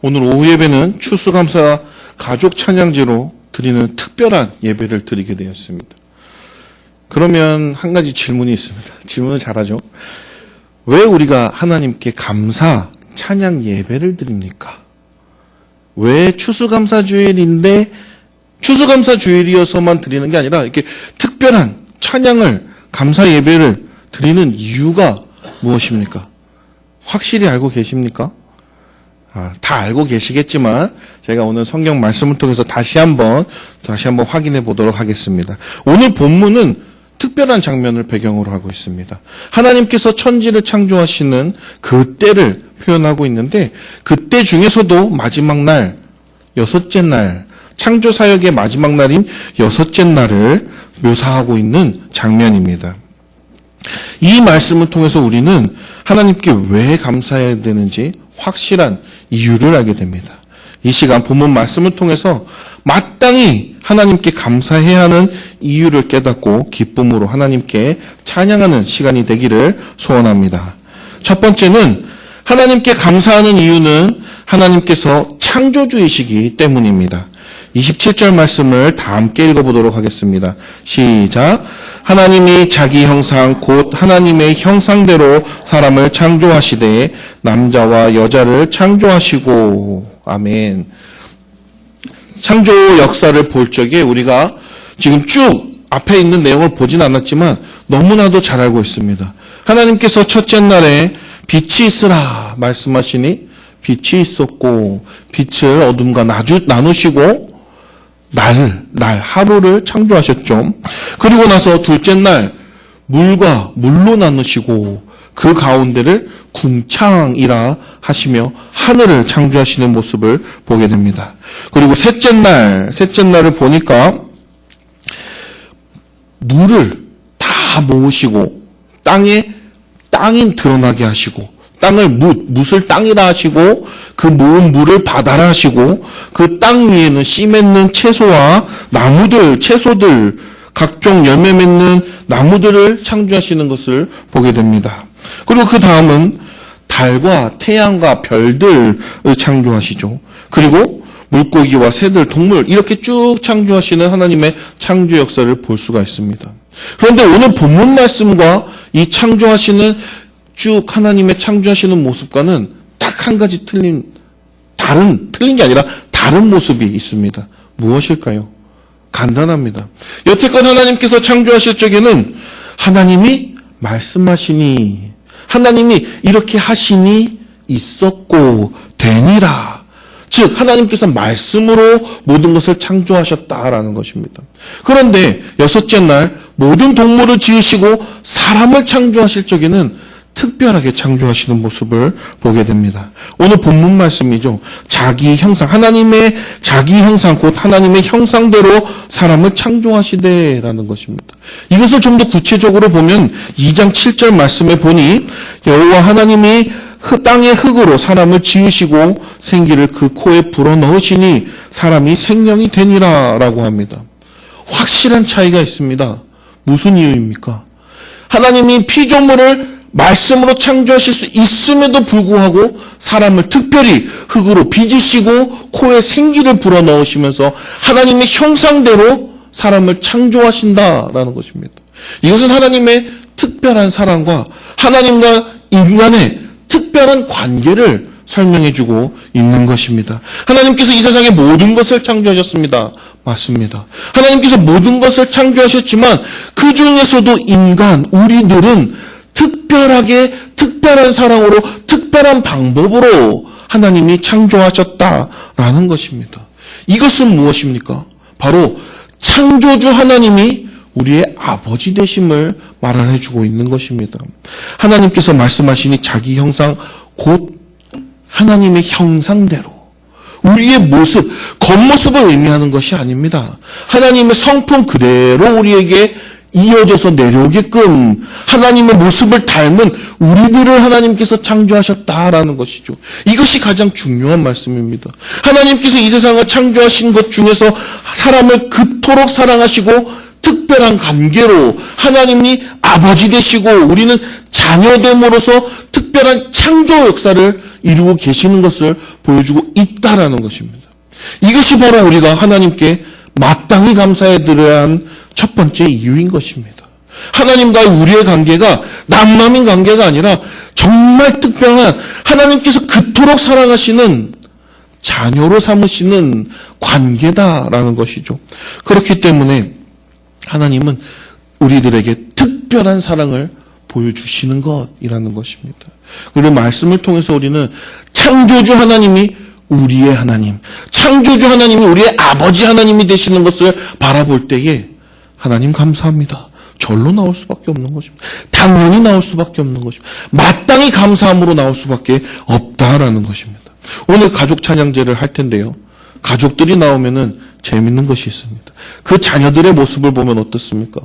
오늘 오후 예배는 추수감사 가족 찬양제로 드리는 특별한 예배를 드리게 되었습니다. 그러면 한 가지 질문이 있습니다. 질문을 잘하죠. 왜 우리가 하나님께 감사 찬양 예배를 드립니까? 왜 추수감사 주일인데 추수감사 주일이어서만 드리는 게 아니라 이렇게 특별한 찬양을 감사 예배를 드리는 이유가 무엇입니까? 확실히 알고 계십니까? 다 알고 계시겠지만 제가 오늘 성경 말씀을 통해서 다시 한번 확인해 보도록 하겠습니다. 오늘 본문은 특별한 장면을 배경으로 하고 있습니다. 하나님께서 천지를 창조하시는 그 때를 표현하고 있는데 그때 중에서도 마지막 날, 여섯째 날, 창조 사역의 마지막 날인 여섯째 날을 묘사하고 있는 장면입니다. 이 말씀을 통해서 우리는 하나님께 왜 감사해야 되는지 확실한 이유를 알게 됩니다. 이 시간 본문 말씀을 통해서 마땅히 하나님께 감사해야 하는 이유를 깨닫고 기쁨으로 하나님께 찬양하는 시간이 되기를 소원합니다. 첫 번째는 하나님께 감사하는 이유는 하나님께서 창조주이시기 때문입니다. 27절 말씀을 다 함께 읽어보도록 하겠습니다. 시작. 하나님이 자기 형상 곧 하나님의 형상대로 사람을 창조하시되 남자와 여자를 창조하시고. 아멘. 창조 역사를 볼 적에 우리가 지금 쭉 앞에 있는 내용을 보진 않았지만 너무나도 잘 알고 있습니다. 하나님께서 첫째 날에 빛이 있으라 말씀하시니 빛이 있었고 빛을 어둠과 나누시고 하루를 창조하셨죠. 그리고 나서 둘째 날 물과 물로 나누시고 그 가운데를 궁창이라 하시며 하늘을 창조하시는 모습을 보게 됩니다. 그리고 셋째 날을 보니까 물을 다 모으시고 땅이 드러나게 하시고 땅을 묻을 땅이라 하시고 그 모은 물을 바다라 하시고 그 땅 위에는 씨 맺는 채소와 채소들 각종 열매 맺는 나무들을 창조하시는 것을 보게 됩니다. 그리고 그 다음은 달과 태양과 별들을 창조하시죠. 그리고 물고기와 새들, 동물 이렇게 쭉 창조하시는 하나님의 창조 역사를 볼 수가 있습니다. 그런데 오늘 본문 말씀과 이 창조하시는 쭉 하나님의 창조하시는 모습과는 딱 한 가지 틀린 게 아니라 다른 모습이 있습니다. 무엇일까요? 간단합니다. 여태껏 하나님께서 창조하실 적에는 하나님이 말씀하시니 하나님이 이렇게 하시니 있었고 되니라. 즉 하나님께서 말씀으로 모든 것을 창조하셨다라는 것입니다. 그런데 여섯째 날 모든 동물을 지으시고 사람을 창조하실 적에는 특별하게 창조하시는 모습을 보게 됩니다. 오늘 본문 말씀이죠. 자기 형상, 하나님의 자기 형상, 곧 하나님의 형상대로 사람을 창조하시되라는 것입니다. 이것을 좀 더 구체적으로 보면 2장 7절 말씀에 보니 여호와 하나님이 땅의 흙으로 사람을 지으시고 생기를 그 코에 불어넣으시니 사람이 생명이 되니라라고 합니다. 확실한 차이가 있습니다. 무슨 이유입니까? 하나님이 피조물을 말씀으로 창조하실 수 있음에도 불구하고 사람을 특별히 흙으로 빚으시고 코에 생기를 불어넣으시면서 하나님의 형상대로 사람을 창조하신다라는 것입니다. 이것은 하나님의 특별한 사랑과 하나님과 인간의 특별한 관계를 설명해주고 있는 것입니다. 하나님께서 이 세상의 모든 것을 창조하셨습니다. 맞습니다. 하나님께서 모든 것을 창조하셨지만 그 중에서도 인간, 우리들은 특별한 사랑으로 특별한 방법으로 하나님이 창조하셨다라는 것입니다. 이것은 무엇입니까? 바로 창조주 하나님이 우리의 아버지 되심을 말을 해주고 있는 것입니다. 하나님께서 말씀하시니 자기 형상 곧 하나님의 형상대로 우리의 모습, 겉모습을 의미하는 것이 아닙니다. 하나님의 성품 그대로 우리에게 이어져서 내려오게끔 하나님의 모습을 닮은 우리들을 하나님께서 창조하셨다라는 것이죠. 이것이 가장 중요한 말씀입니다. 하나님께서 이 세상을 창조하신 것 중에서 사람을 그토록 사랑하시고 특별한 관계로 하나님이 아버지 되시고 우리는 자녀됨으로써 특별한 창조 역사를 이루고 계시는 것을 보여주고 있다라는 것입니다. 이것이 바로 우리가 하나님께 마땅히 감사해 드려야 하는 첫 번째 이유인 것입니다. 하나님과의 우리의 관계가 남남인 관계가 아니라 정말 특별한 하나님께서 그토록 사랑하시는 자녀로 삼으시는 관계다라는 것이죠. 그렇기 때문에 하나님은 우리들에게 특별한 사랑을 보여주시는 것이라는 것입니다. 그리고 말씀을 통해서 우리는 창조주 하나님이 우리의 하나님, 창조주 하나님이 우리의 아버지 하나님이 되시는 것을 바라볼 때에 하나님 감사합니다. 절로 나올 수밖에 없는 것입니다. 당연히 나올 수밖에 없는 것입니다. 마땅히 감사함으로 나올 수밖에 없다라는 것입니다. 오늘 가족 찬양제를 할 텐데요. 가족들이 나오면은 재밌는 것이 있습니다. 그 자녀들의 모습을 보면 어떻습니까?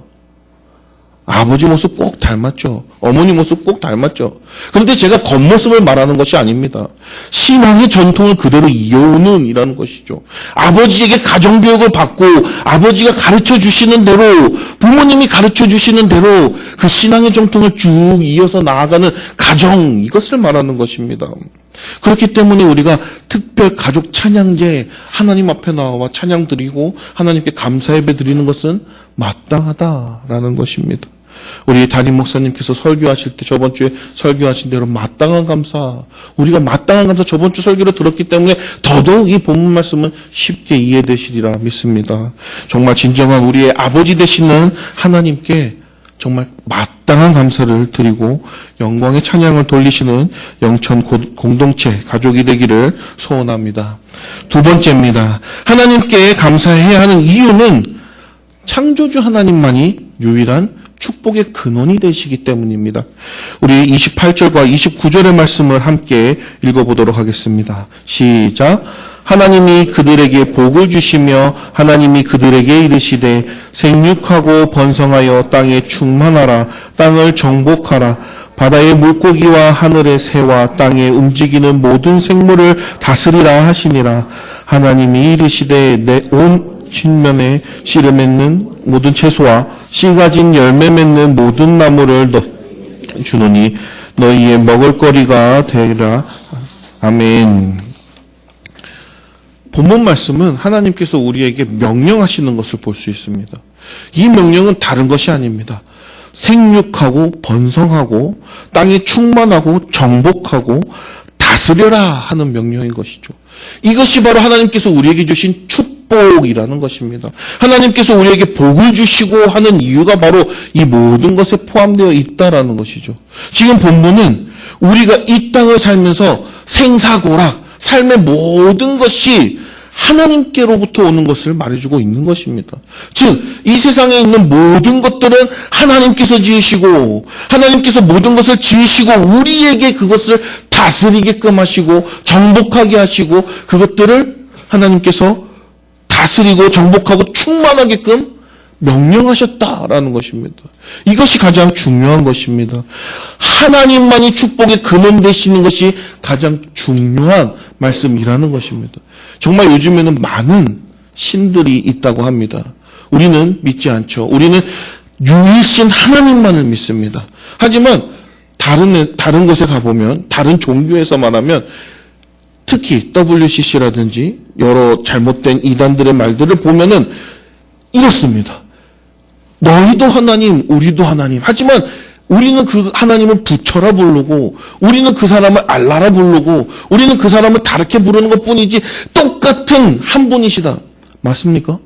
아버지 모습 꼭 닮았죠. 어머니 모습 꼭 닮았죠. 그런데 제가 겉모습을 말하는 것이 아닙니다. 신앙의 전통을 그대로 이어오는 이라는 것이죠. 아버지에게 가정교육을 받고 아버지가 가르쳐 주시는 대로 부모님이 가르쳐 주시는 대로 그 신앙의 전통을 쭉 이어서 나아가는 가정, 이것을 말하는 것입니다. 그렇기 때문에 우리가 특별 가족 찬양제 하나님 앞에 나와 찬양 드리고 하나님께 감사 예배 드리는 것은 마땅하다라는 것입니다. 우리 담임 목사님께서 설교하실 때 저번 주에 설교하신 대로 마땅한 감사, 우리가 마땅한 감사 저번 주 설교로 들었기 때문에 더더욱 이 본문 말씀은 쉽게 이해되시리라 믿습니다. 정말 진정한 우리의 아버지 되시는 하나님께 정말 마땅한 감사를 드리고 영광의 찬양을 돌리시는 영천 공동체 가족이 되기를 소원합니다. 두 번째입니다. 하나님께 감사해야 하는 이유는 창조주 하나님만이 유일한 축복의 근원이 되시기 때문입니다. 우리 28절과 29절의 말씀을 함께 읽어보도록 하겠습니다. 시작. 하나님이 그들에게 복을 주시며 하나님이 그들에게 이르시되 생육하고 번성하여 땅에 충만하라. 땅을 정복하라. 바다의 물고기와 하늘의 새와 땅에 움직이는 모든 생물을 다스리라 하시니라. 하나님이 이르시되 내 온 신면에 씨를 맺는 모든 채소와 씨 가진 열매 맺는 모든 나무를 주노니 너희의 먹을거리가 되리라. 아멘. 본문 말씀은 하나님께서 우리에게 명령하시는 것을 볼 수 있습니다. 이 명령은 다른 것이 아닙니다. 생육하고 번성하고 땅에 충만하고 정복하고 다스려라 하는 명령인 것이죠. 이것이 바로 하나님께서 우리에게 주신 축복이라는 것입니다. 하나님께서 우리에게 복을 주시고 하는 이유가 바로 이 모든 것에 포함되어 있다라는 것이죠. 지금 본문은 우리가 이 땅을 살면서 생사고락, 삶의 모든 것이 하나님께로부터 오는 것을 말해주고 있는 것입니다. 즉, 이 세상에 있는 모든 것들은 하나님께서 지으시고 하나님께서 모든 것을 지으시고 우리에게 그것을 다스리게끔 하시고 정복하게 하시고 그것들을 하나님께서 다스리고 정복하고 충만하게끔 명령하셨다라는 것입니다. 이것이 가장 중요한 것입니다. 하나님만이 축복의 근원 되시는 것이 가장 중요한 말씀이라는 것입니다. 정말 요즘에는 많은 신들이 있다고 합니다. 우리는 믿지 않죠. 우리는 유일신 하나님만을 믿습니다. 하지만 다른 곳에 가보면 다른 종교에서 말하면 특히 WCC라든지 여러 잘못된 이단들의 말들을 보면은 이렇습니다. 너희도 하나님, 우리도 하나님. 하지만 우리는 그 하나님을 부처라 부르고 우리는 그 사람을 알라라 부르고 우리는 그 사람을 다르게 부르는 것뿐이지 똑같은 한 분이시다. 맞습니까?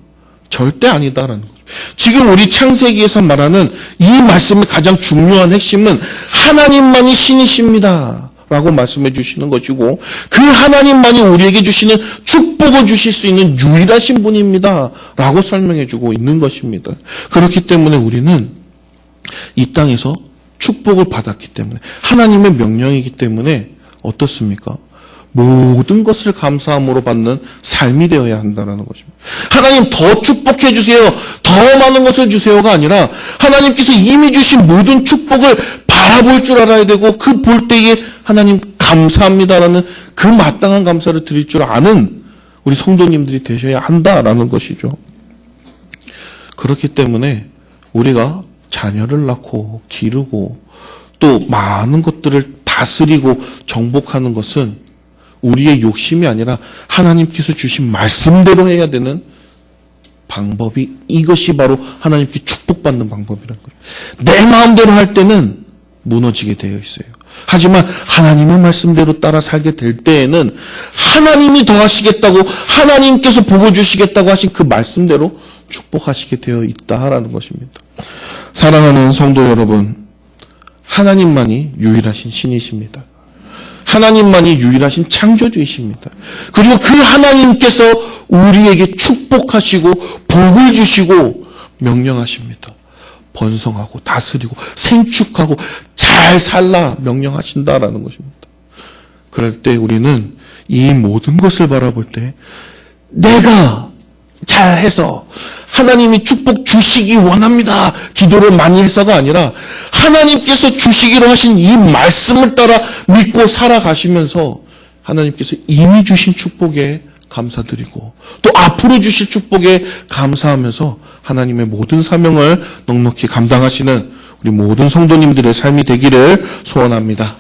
절대 아니다라는 거죠. 지금 우리 창세기에서 말하는 이 말씀의 가장 중요한 핵심은 하나님만이 신이십니다 라고 말씀해 주시는 것이고 그 하나님만이 우리에게 주시는 축복을 주실 수 있는 유일하신 분입니다 라고 설명해 주고 있는 것입니다. 그렇기 때문에 우리는 이 땅에서 축복을 받았기 때문에 하나님의 명령이기 때문에 어떻습니까? 모든 것을 감사함으로 받는 삶이 되어야 한다는 것입니다. 하나님 더 축복해 주세요. 더 많은 것을 주세요가 아니라 하나님께서 이미 주신 모든 축복을 바라볼 줄 알아야 되고 그 볼 때에 하나님 감사합니다라는 그 마땅한 감사를 드릴 줄 아는 우리 성도님들이 되셔야 한다라는 것이죠. 그렇기 때문에 우리가 자녀를 낳고 기르고 또 많은 것들을 다스리고 정복하는 것은 우리의 욕심이 아니라 하나님께서 주신 말씀대로 해야 되는 방법이, 이것이 바로 하나님께 축복받는 방법이라는 거예요. 내 마음대로 할 때는 무너지게 되어 있어요. 하지만 하나님의 말씀대로 따라 살게 될 때에는 하나님이 더하시겠다고, 하나님께서 복을 주시겠다고 하신 그 말씀대로 축복하시게 되어 있다라는 것입니다. 사랑하는 성도 여러분, 하나님만이 유일하신 신이십니다. 하나님만이 유일하신 창조주이십니다. 그리고 그 하나님께서 우리에게 축복하시고 복을 주시고 명령하십니다. 번성하고 다스리고 생축하고 잘 살라 명령하신다라는 것입니다. 그럴 때 우리는 이 모든 것을 바라볼 때 내가 잘해서 하나님이 축복 주시기 원합니다, 기도를 많이 해서가 아니라 하나님께서 주시기로 하신 이 말씀을 따라 믿고 살아가시면서 하나님께서 이미 주신 축복에 감사드리고 또 앞으로 주실 축복에 감사하면서 하나님의 모든 사명을 넉넉히 감당하시는 우리 모든 성도님들의 삶이 되기를 소원합니다.